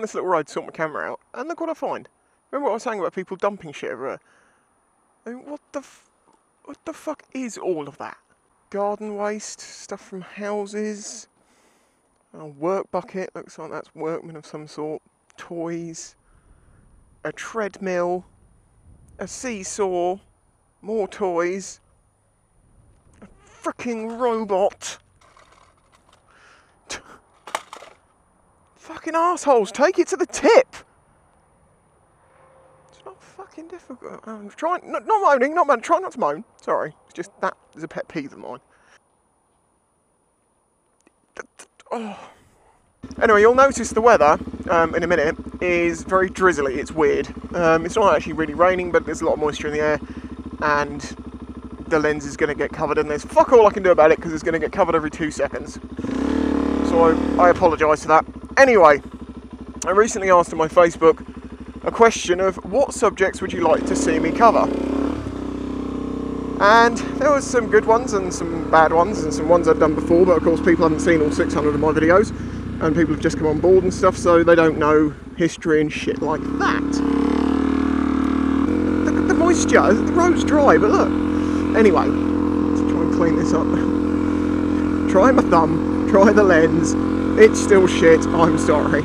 this little road to sort my camera out, and look what I find. Remember what I was saying about people dumping shit everywhere? I mean, what the fuck is all of that? Garden waste, stuff from houses, a work bucket, looks like that's workmen of some sort, toys, a treadmill, a seesaw, more toys, a freaking robot. Fucking assholes, take it to the tip! It's not fucking difficult. I'm trying, not moaning, try not to moan. Sorry, it's just that is a pet peeve of mine. Oh. Anyway, you'll notice the weather in a minute is very drizzly. It's weird. It's not actually really raining, but there's a lot of moisture in the air, and the lens is going to get covered, and there's fuck all I can do about it because it's going to get covered every 2 seconds. So I apologise for that. Anyway, I recently asked on my Facebook a question of what subjects would you like to see me cover? And there was some good ones and some bad ones and some ones I've done before, but of course people haven't seen all 600 of my videos and people have just come on board and stuff, so they don't know history and shit like that. Look at the moisture, the road's dry, but look. Anyway, let's try and clean this up. Try my thumb, try the lens. It's still shit, I'm sorry.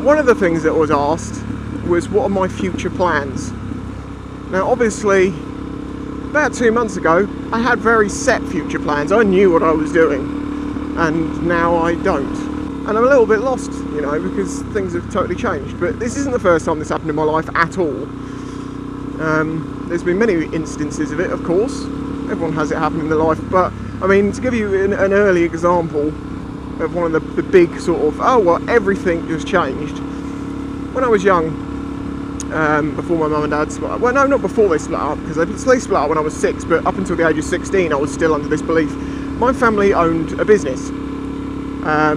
One of the things that was asked was what are my future plans? Now obviously, about 2 months ago, I had very set future plans. I knew what I was doing, and now I don't. And I'm a little bit lost, you know, because things have totally changed. But this isn't the first time this happened in my life at all. There's been many instances of it, of course. Everyone has it happen in their life, but I mean, to give you an early example of one of the big sort of, oh well, everything just changed. When I was young, before my mum and dad split up, well no, not before they split up, because they split up when I was 6, but up until the age of 16 I was still under this belief. My family owned a business, a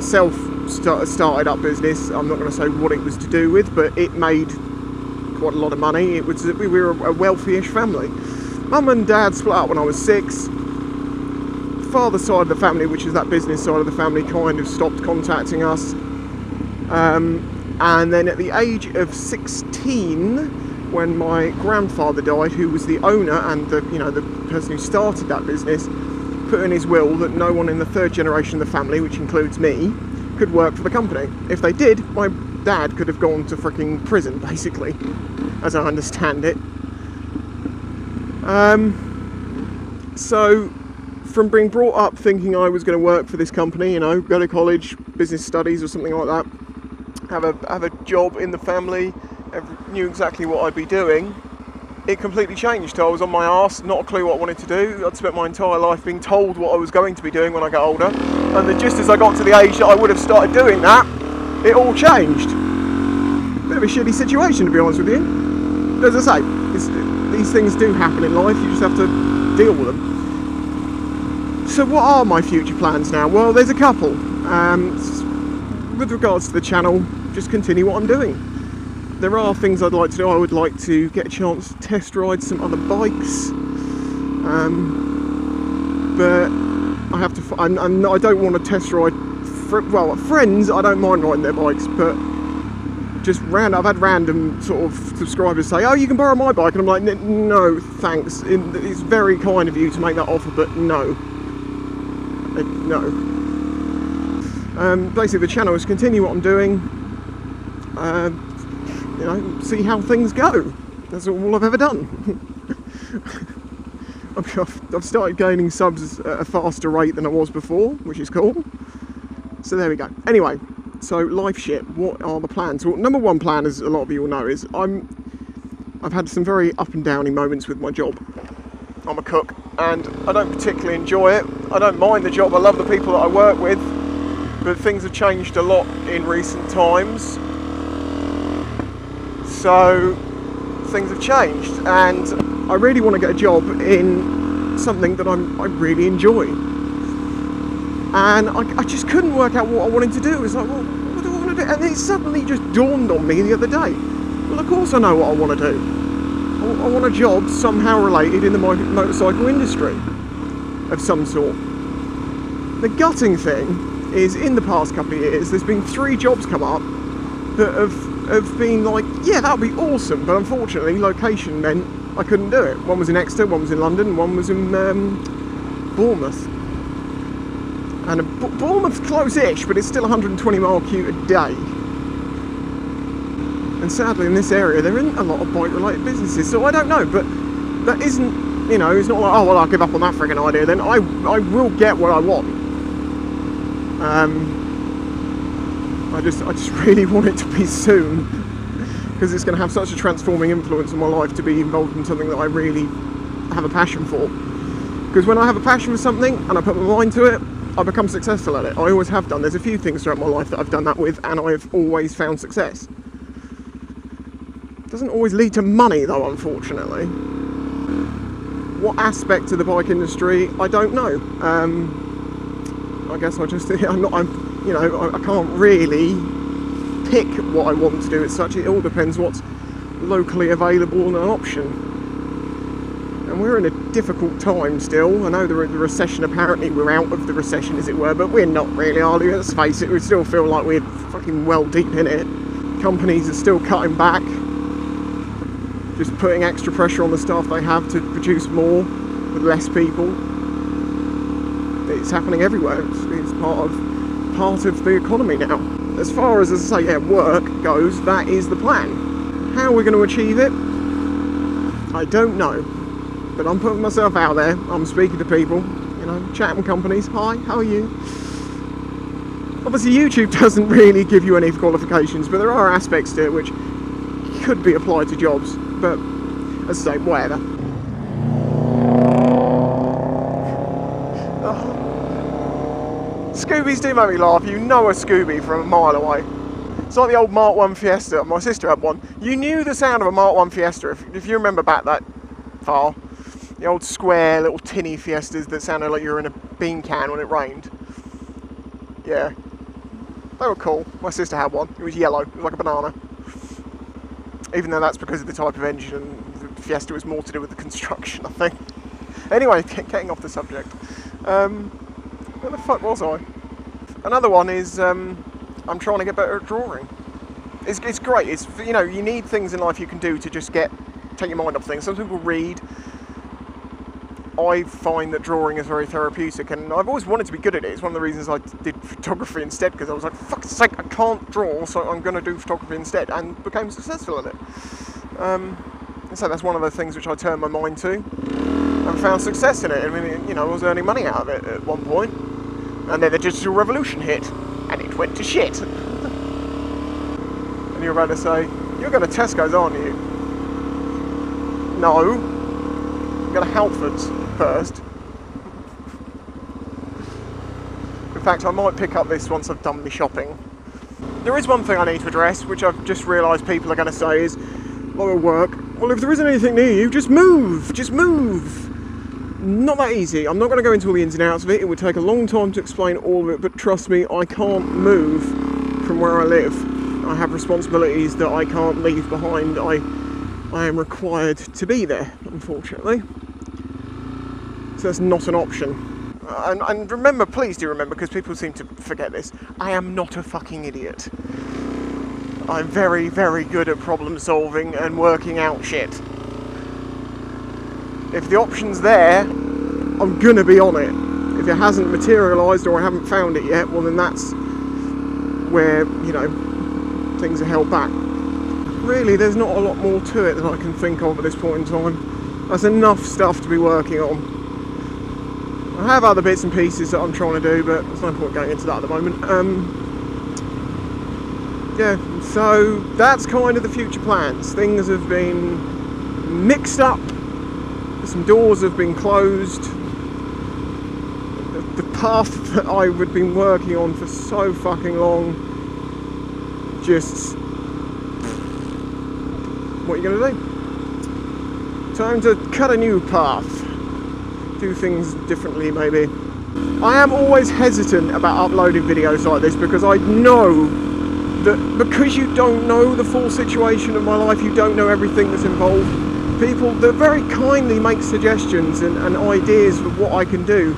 self-started up business. I'm not going to say what it was to do with, but it made quite a lot of money. We were a wealthy-ish family. Mum and dad split up when I was 6. Father side of the family, which is that business side of the family, kind of stopped contacting us. And then at the age of 16, when my grandfather died, who was the owner and the person who started that business, put in his will that no one in the third generation of the family, which includes me, could work for the company. If they did, my dad could have gone to freaking prison, basically, as I understand it. So from being brought up thinking I was going to work for this company, you know, go to college, business studies or something like that, have a job in the family, knew exactly what I'd be doing, it completely changed. I was on my arse, not a clue what I wanted to do. I'd spent my entire life being told what I was going to be doing when I got older, and then just as I got to the age that I would have started doing that, it all changed. Bit of a shitty situation, to be honest with you. As I say, these things do happen in life, you just have to deal with them. So what are my future plans now? Well, there's a couple. With regards to the channel, just continue what I'm doing. There are things I'd like to do. I would like to get a chance to test ride some other bikes, but I have to. I don't want to test ride. Friends, I don't mind riding their bikes, but just I've had random sort of subscribers say, "Oh, you can borrow my bike," and I'm like, "No, thanks. It's very kind of you to make that offer, but no." No. Basically, the channel is continue what I'm doing. You know, see how things go. That's all I've ever done. I've started gaining subs at a faster rate than I was before, which is cool. So there we go. Anyway, so life shit. What are the plans? Well, number one plan, as a lot of you will know, is I've had some very up and downy moments with my job. I'm a cook, and I don't particularly enjoy it. I don't mind the job. I love the people that I work with, but things have changed a lot in recent times. So things have changed, and I really want to get a job in something that I really enjoy. And I just couldn't work out what I wanted to do. It was like, well, what do I want to do? And it suddenly just dawned on me the other day. Well, of course I know what I want to do. I want a job somehow related in the motorcycle industry of some sort. The gutting thing is in the past couple of years, there's been 3 jobs come up that have been like, yeah, that would be awesome, but unfortunately location meant I couldn't do it. One was in Exeter, one was in London, and one was in Bournemouth. And Bournemouth's close-ish, but it's still 120 mile commute a day. And sadly in this area there isn't a lot of bike-related businesses, so I don't know, but that isn't, you know, it's not like, oh well, I'll give up on that friggin' idea then. I will get what I want. I just really want it to be soon, because it's going to have such a transforming influence on my life to be involved in something that I really have a passion for. Because when I have a passion for something and I put my mind to it, I become successful at it. I always have done. There's a few things throughout my life that I've done that with, and I've always found success. Doesn't always lead to money though, unfortunately. What aspect of the bike industry, I don't know. I guess I can't really pick what I want to do as such. It all depends what's locally available and an option. And we're in a difficult time still. I know the recession, apparently we're out of the recession as it were, but we're not really, are we? Let's face it, we still feel like we're fucking well deep in it. Companies are still cutting back, just putting extra pressure on the staff they have to produce more with less people. It's happening everywhere. It's part of the economy now. As far as I say, yeah, work goes, that is the plan. How we're going to achieve it, I don't know. But I'm putting myself out there. I'm speaking to people, you know, chatting with companies. Hi, how are you? Obviously, YouTube doesn't really give you any qualifications, but there are aspects to it which could be applied to jobs. But as I say, whatever. Scoobies do make me laugh. You know a Scooby from a mile away. It's like the old Mark 1 Fiesta. My sister had one. You knew the sound of a Mark 1 Fiesta if you remember back that far. The old square little tinny Fiestas that sounded like you were in a bean can when it rained. Yeah. They were cool. My sister had one. It was yellow. It was like a banana. Even though that's because of the type of engine, and the Fiesta was more to do with the construction, I think. Anyway, getting off the subject. Where the fuck was I? Another one is I'm trying to get better at drawing. It's great. It's, you know, you need things in life you can do to just take your mind off things. Some people read. I find that drawing is very therapeutic, and I've always wanted to be good at it. It's one of the reasons I did photography instead, because I was like, fuck's sake, I can't draw, so I'm going to do photography instead, and became successful at it. And so that's one of the things which I turned my mind to, and found success in it. I mean, you know, I was earning money out of it at one point, and then the digital revolution hit, and it went to shit. And you're about to say, you're going to Tesco's, aren't you? No. I'm going to Halfords first. In fact, I might pick up this once I've done my shopping. There is one thing I need to address, which I've just realised people are going to say is, while at work, well, if there isn't anything near you, just move! Just move! Not that easy. I'm not going to go into all the ins and outs of it. It would take a long time to explain all of it, but trust me, I can't move from where I live. I have responsibilities that I can't leave behind. I am required to be there, unfortunately. So that's not an option. And remember, please do remember, because people seem to forget this, I am not a fucking idiot. I'm very, very good at problem solving and working out shit. If the option's there, I'm gonna be on it. If it hasn't materialised or I haven't found it yet, well then that's where, you know, things are held back. Really, there's not a lot more to it than I can think of at this point in time. There's enough stuff to be working on. I have other bits and pieces that I'm trying to do, but there's no point going into that at the moment. Yeah, so that's kind of the future plans. Things have been mixed up. Some doors have been closed. The path that I've been working on for so fucking long, just, what are you going to do? Time to cut a new path. Do things differently, maybe. I am always hesitant about uploading videos like this, because I know that because you don't know the full situation of my life, you don't know everything that's involved. People that very kindly make suggestions and ideas of what I can do,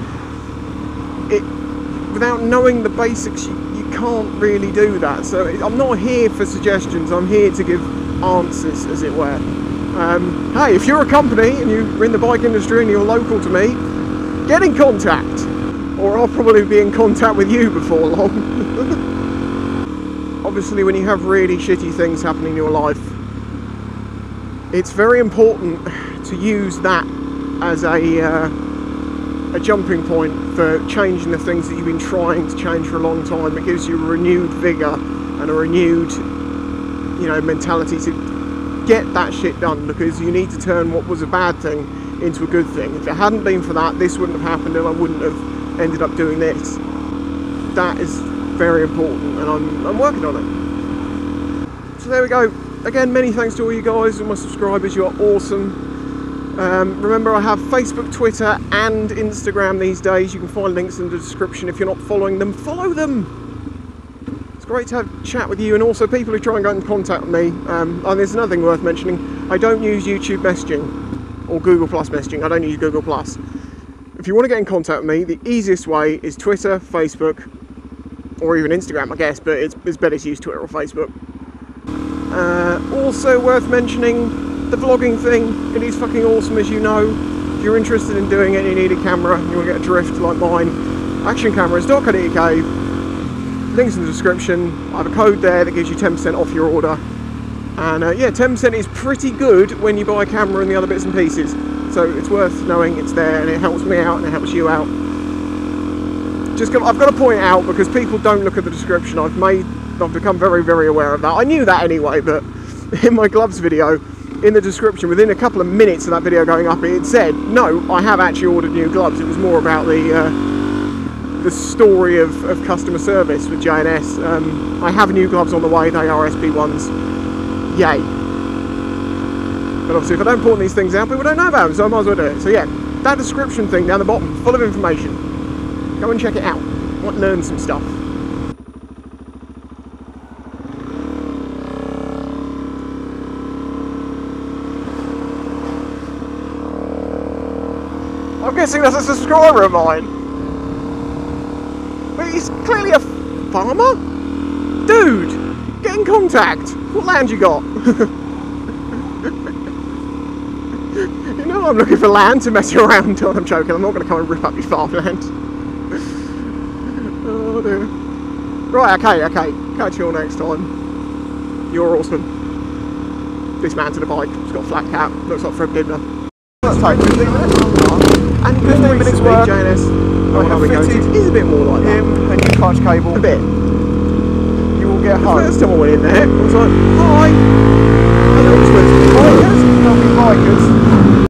without knowing the basics, you can't really do that. So I'm not here for suggestions, I'm here to give answers, as it were. Hey, if you're a company and you're in the bike industry and you're local to me, get in contact, or I'll probably be in contact with you before long. Obviously, when you have really shitty things happen in your life, it's very important to use that as a jumping point for changing the things that you've been trying to change for a long time. It gives you a renewed vigour and a renewed, mentality to get that shit done, because you need to turn what was a bad thing into a good thing. If it hadn't been for that, this wouldn't have happened and I wouldn't have ended up doing this. That is very important, and I'm working on it. So there we go. Again, many thanks to all you guys and my subscribers. You are awesome. Remember, I have Facebook, Twitter and Instagram these days. You can find links in the description. If you're not following them, follow them. It's great to have a chat with you, and also people who try and get in contact with me. And there's another thing worth mentioning. I don't use YouTube messaging or Google Plus messaging. I don't use Google Plus. If you want to get in contact with me, the easiest way is Twitter, Facebook, or even Instagram, I guess, but it's better to use Twitter or Facebook. Also worth mentioning, the vlogging thing. It is fucking awesome, as you know. If you're interested in doing it and you need a camera and you want to get a drift like mine, actioncameras.co.uk, links in the description. I have a code there that gives you 10% off your order. And yeah, 10% is pretty good when you buy a camera and the other bits and pieces. So it's worth knowing it's there, and it helps me out and it helps you out. I've got to point it out because people don't look at the description. I've become very, very aware of that. I knew that anyway, but in my gloves video, in the description, within a couple of minutes of that video going up, it said, no, I have actually ordered new gloves. It was more about the story of customer service with J&S. I have new gloves on the way. They are SB ones. Yay. But obviously, if I don't point these things out, people don't know about them, so I might as well do it. So yeah, that description thing down the bottom, full of information. Go and check it out. I want to learn some stuff. I'm guessing that's a subscriber of mine. But he's clearly a farmer? Dude, get in contact. What land you got? You know I'm looking for land to mess you around. Oh, I'm joking. I'm not going to come and rip up your farmland. Oh dear. Right, okay. Catch you all next time. You're awesome. Dismantled a bike. It's got a flat cap. Looks like Fred Bibner. Let's take 15 minutes. And 15 minutes work. J&S. I have fitted. It is a bit more like that. A new clutch cable. A bit. You will get home. The first time I went in there, I was like, hi.